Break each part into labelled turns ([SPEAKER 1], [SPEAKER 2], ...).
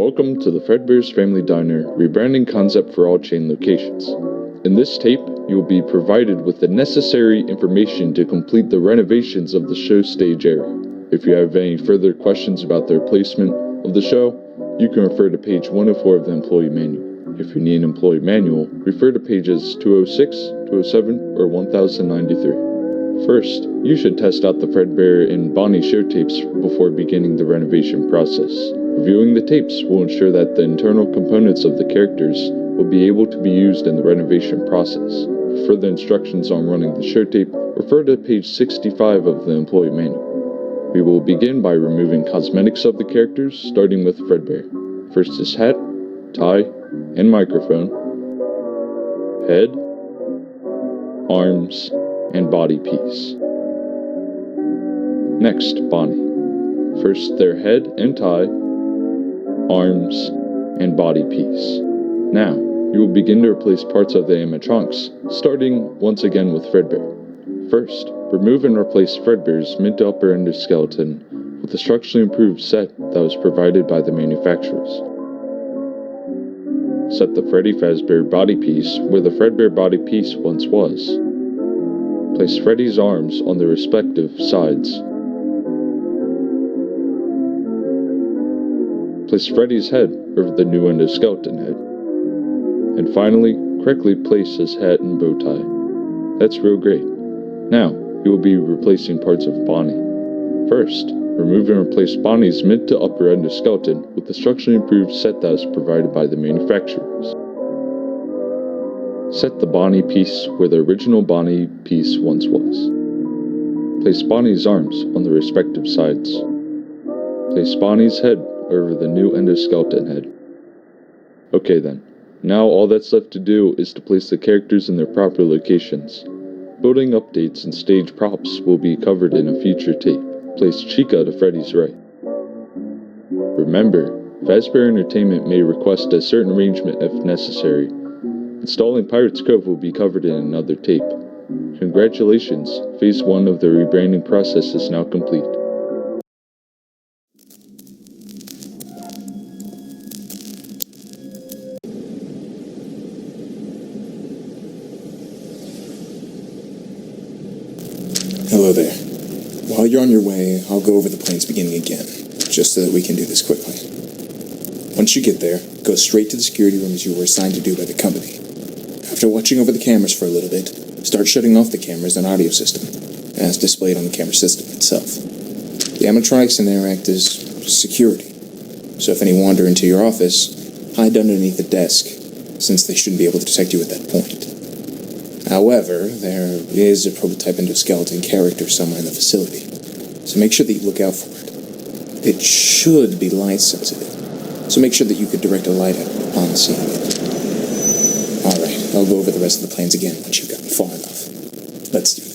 [SPEAKER 1] Welcome to the Fredbear's Family Diner rebranding concept for all chain locations. In this tape, you will be provided with the necessary information to complete the renovations of the show stage area. If you have any further questions about the replacement of the show, you can refer to page 104 of the employee manual. If you need an employee manual, refer to pages 206, 207, or 1093. First, you should test out the Fredbear and Bonnie show tapes before beginning the renovation process. Reviewing the tapes will ensure that the internal components of the characters will be able to be used in the renovation process. For further instructions on running the show tape, refer to page 65 of the employee manual. We will begin by removing cosmetics of the characters, starting with Fredbear. First is hat, tie, and microphone, head, arms, and body piece. Next, Bonnie. First their head and tie, arms, and body piece. Now, you will begin to replace parts of the animatronics, starting once again with Fredbear. First, remove and replace Fredbear's mid to upper endoskeleton with a structurally improved set that was provided by the manufacturers. Set the Freddy Fazbear body piece where the Fredbear body piece once was. Place Freddy's arms on their respective sides. Place Freddy's head over the new endoskeleton head. And finally, correctly place his hat and bow tie. That's real great. Now, you will be replacing parts of Bonnie. First, remove and replace Bonnie's mid to upper endoskeleton with the structurally improved set that was provided by the manufacturers. Set the Bonnie piece where the original Bonnie piece once was. Place Bonnie's arms on the respective sides. Place Bonnie's head over the new endoskeleton head. Okay then, now all that's left to do is to place the characters in their proper locations. Building updates and stage props will be covered in a future tape. Place Chica to Freddy's right. Remember, Fazbear Entertainment may request a certain arrangement if necessary. Installing Pirates Cove will be covered in another tape. Congratulations, Phase 1 of the rebranding process is now complete.
[SPEAKER 2] Hello there. While you're on your way, I'll go over the plans beginning again, just so that we can do this quickly. Once you get there, go straight to the security room as you were assigned to do by the company. After watching over the cameras for a little bit, start shutting off the cameras and audio system, as displayed on the camera system itself. The animatronics in there act as security, so if any wander into your office, hide underneath the desk, since they shouldn't be able to detect you at that point. However, there is a prototype endoskeleton character somewhere in the facility, so make sure that you look out for it. It should be light sensitive, so make sure that you could direct a light at it upon seeing it. Alright, I'll go over the rest of the plans again once you've gotten far enough. Let's do this.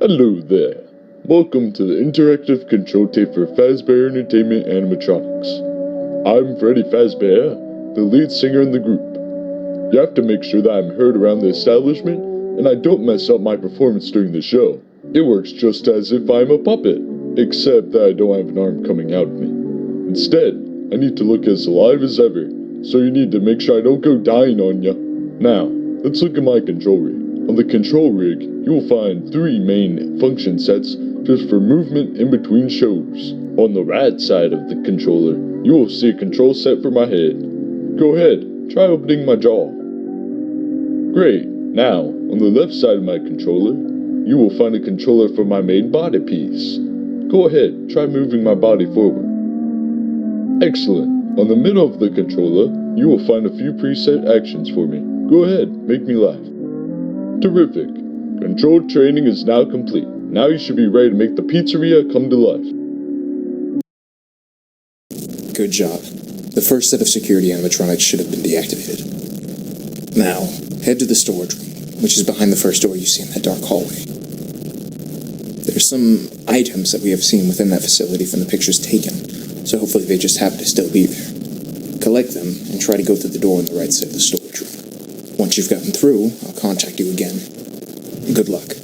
[SPEAKER 1] Hello there. Welcome to the interactive control tape for Fazbear Entertainment Animatronics. I'm Freddy Fazbear, the lead singer in the group. You have to make sure that I'm heard around the establishment and I don't mess up my performance during the show. It works just as if I'm a puppet, except that I don't have an arm coming out of me. Instead, I need to look as alive as ever, so you need to make sure I don't go dying on ya. Now, let's look at my control rig. On the control rig, you will find 3 main function sets just for movement in between shows. On the right side of the controller, you will see a control set for my head. Go ahead, try opening my jaw. Great. Now, on the left side of my controller, you will find a controller for my main body piece. Go ahead, try moving my body forward. Excellent. On the middle of the controller, you will find a few preset actions for me. Go ahead, make me laugh. Terrific. Control training is now complete. Now you should be ready to make the pizzeria come to life.
[SPEAKER 2] Good job. The first set of security animatronics should have been deactivated. Now, head to the storage room, which is behind the first door you see in that dark hallway. There's some items that we have seen within that facility from the pictures taken, so hopefully they just happen to still be there. Collect them and try to go through the door on the right side of the storage room. Once you've gotten through, I'll contact you again. Good luck.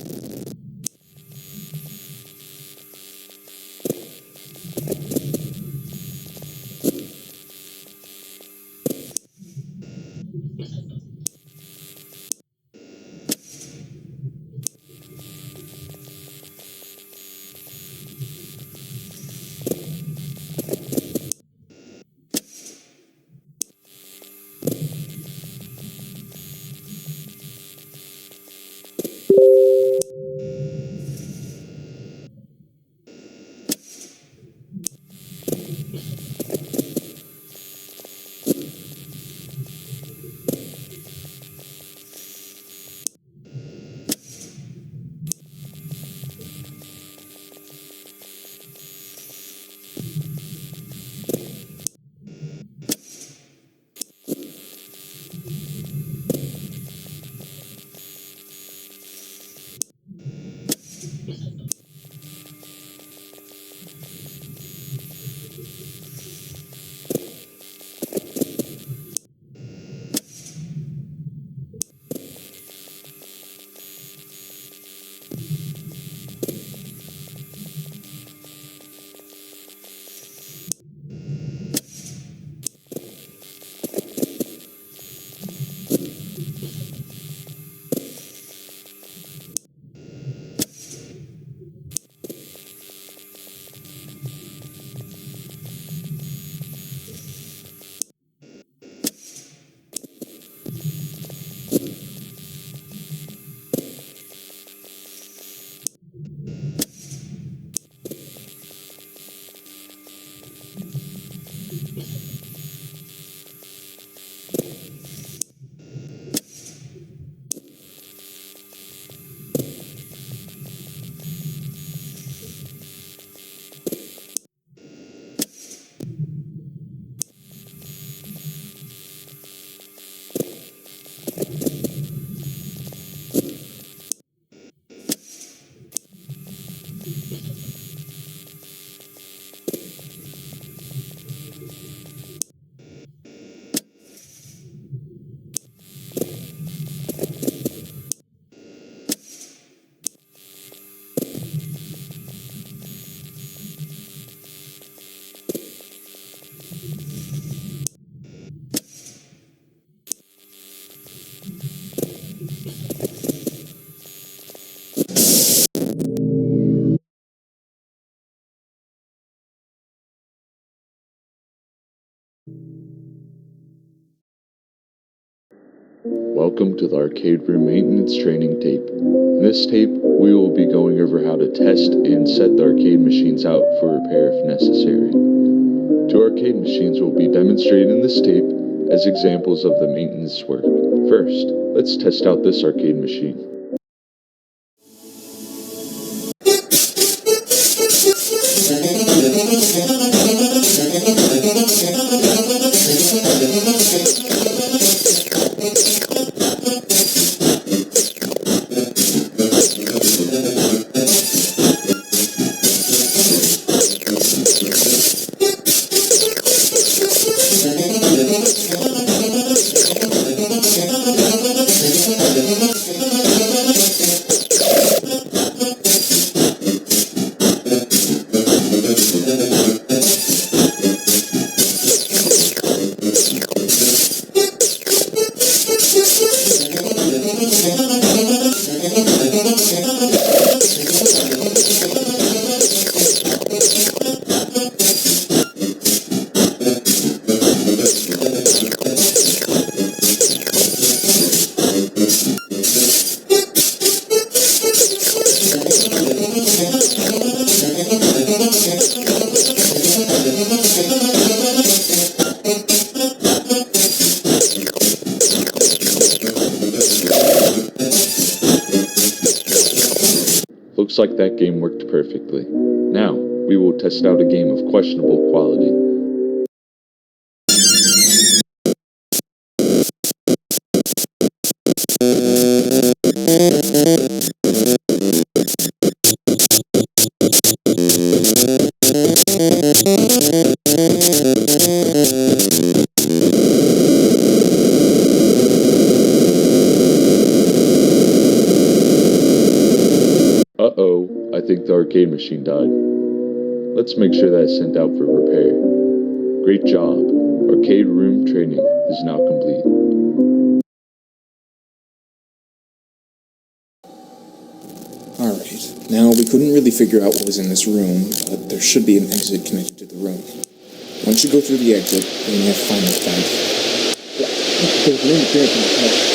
[SPEAKER 1] Welcome to the arcade room maintenance training tape. In this tape, we will be going over how to test and set the arcade machines out for repair if necessary. 2 arcade machines will be demonstrated in this tape as examples of the maintenance work. First, let's test out this arcade machine. Looks like that game worked perfectly. Now, we will test out a game of questionable quality. Uh-oh, I think the arcade machine died. Let's make sure that is sent out for repair. Great job. Arcade room training is now complete.
[SPEAKER 2] Alright, now we couldn't really figure out what was in this room, but there should be an exit connected to the room. Once you go through the exit, then you have to find the vent.
[SPEAKER 3] There's an interference in the power.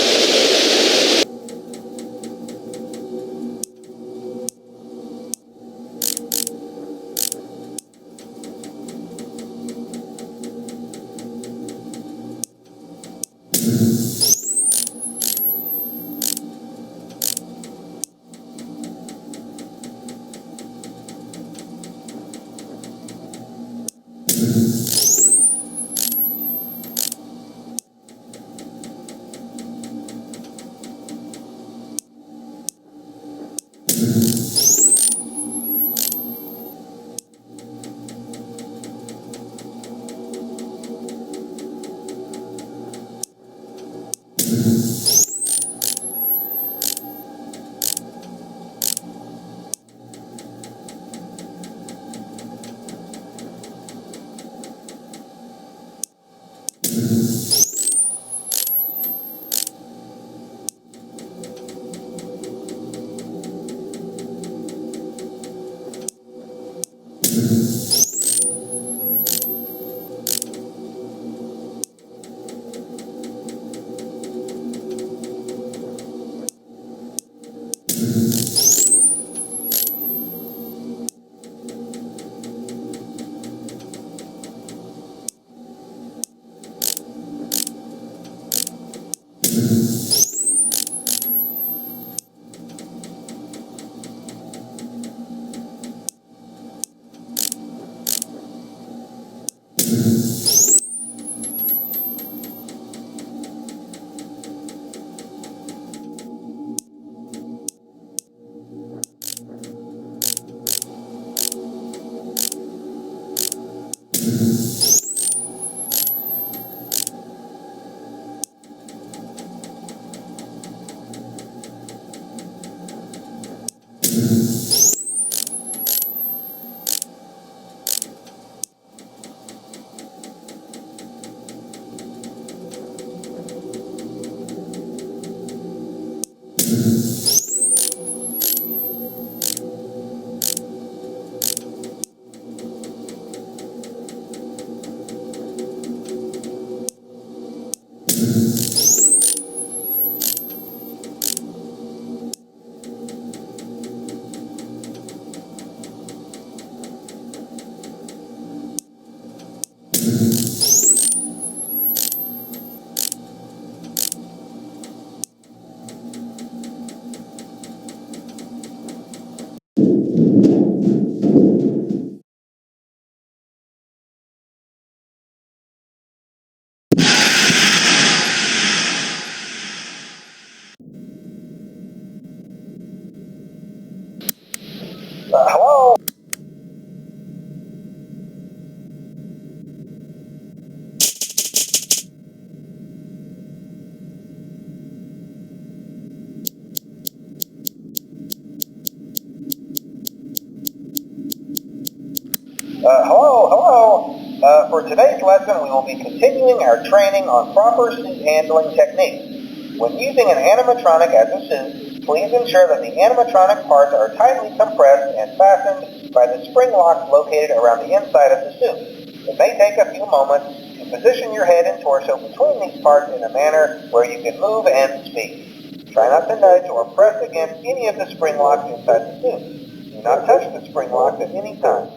[SPEAKER 4] Hello? Hello. For today's lesson, we will be continuing our training on proper suit handling techniques. When using an animatronic as a suit, please ensure that the animatronic parts are tightly compressed and fastened by the spring locks located around the inside of the suit. It may take a few moments to position your head and torso between these parts in a manner where you can move and speak. Try not to nudge or press against any of the spring locks inside the suit. Do not touch the spring locks at any time.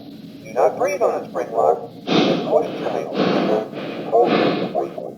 [SPEAKER 4] Do not breathe on the spring lock. And moisture may leak them. Hold them briefly.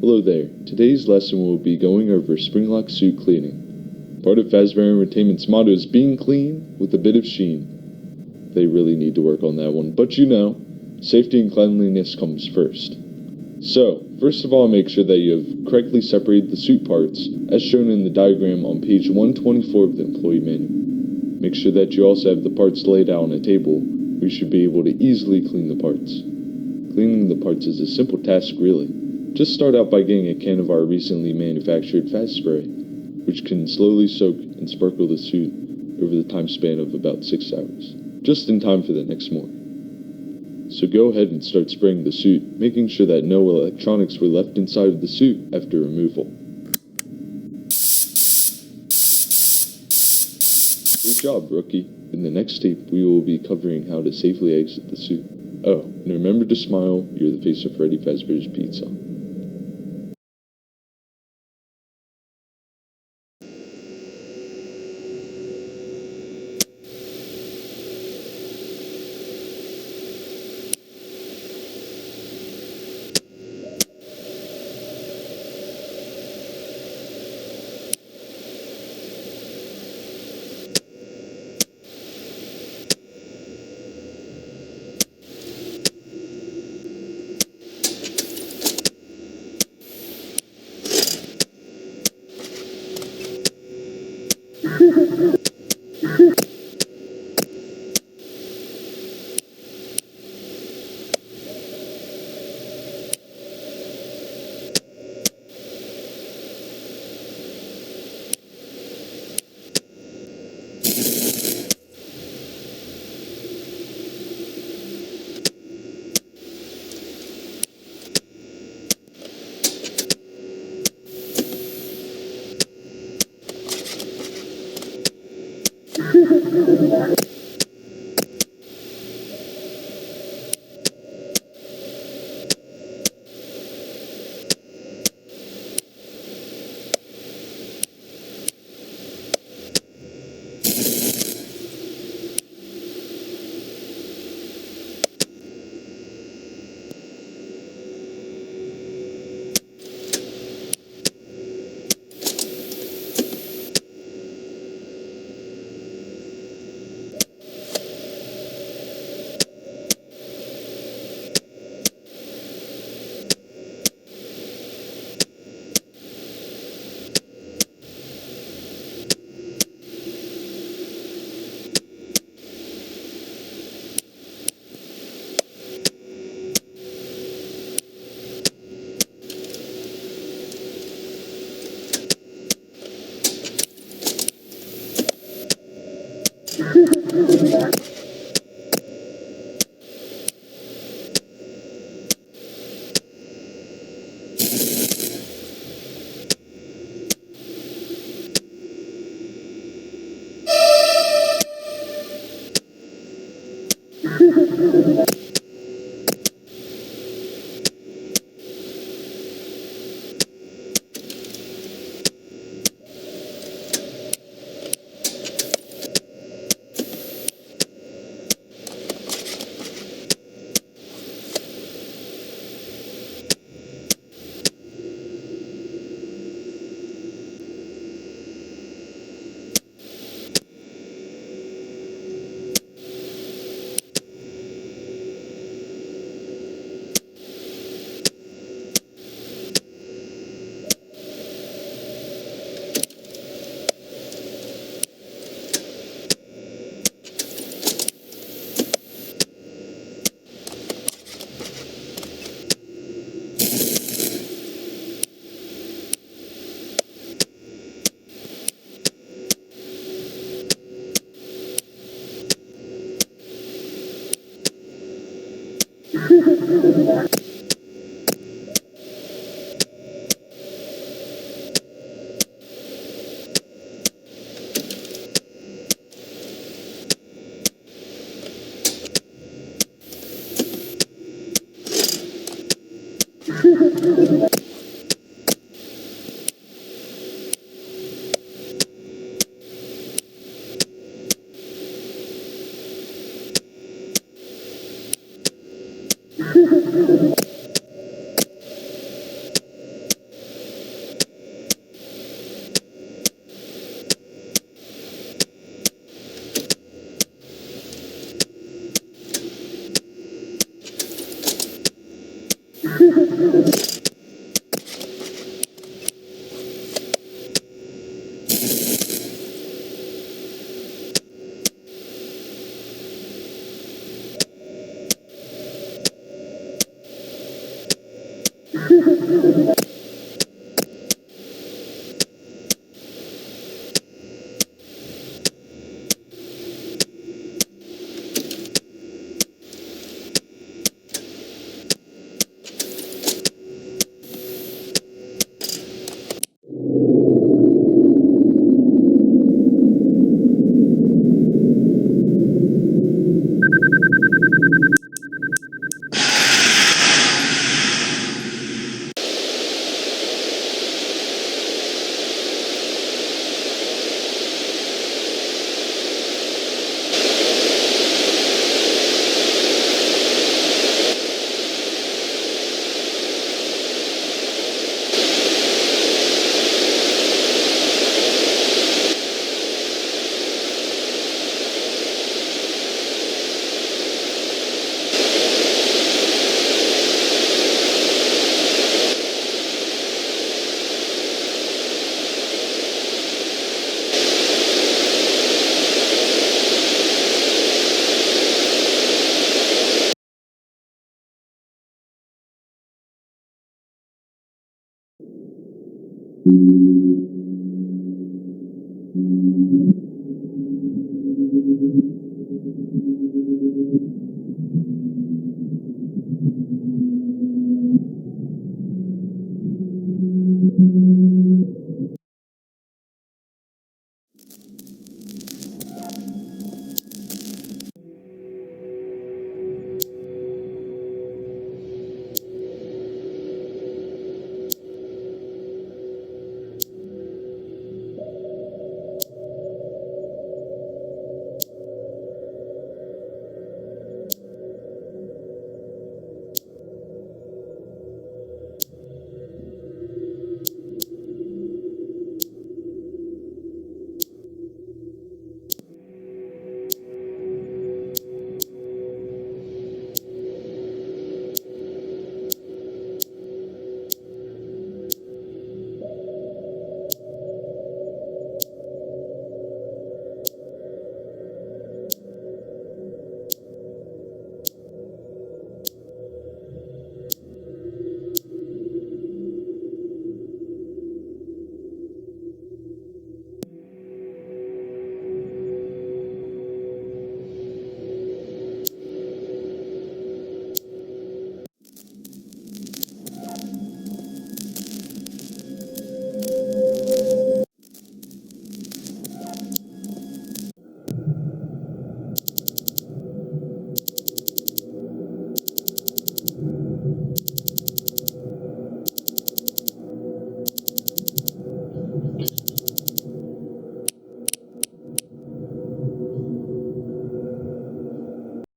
[SPEAKER 1] Hello there. Today's lesson will be going over Springlock suit cleaning. Part of Fazbear Entertainment's motto is being clean with a bit of sheen. They really need to work on that one, but you know, safety and cleanliness comes first. So, first of all, make sure that you have correctly separated the suit parts, as shown in the diagram on page 124 of the employee manual. Make sure that you also have the parts laid out on a table, where you should be able to easily clean the parts. Cleaning the parts is a simple task, really. Just start out by getting a can of our recently manufactured fast spray, which can slowly soak and sparkle the suit over the time span of about 6 hours, just in time for the next morning. So go ahead and start spraying the suit, making sure that no electronics were left inside of the suit after removal. Great job, rookie. In the next tape, we will be covering how to safely exit the suit. Oh, and remember to smile, you're the face of Freddy Fazbear's Pizza.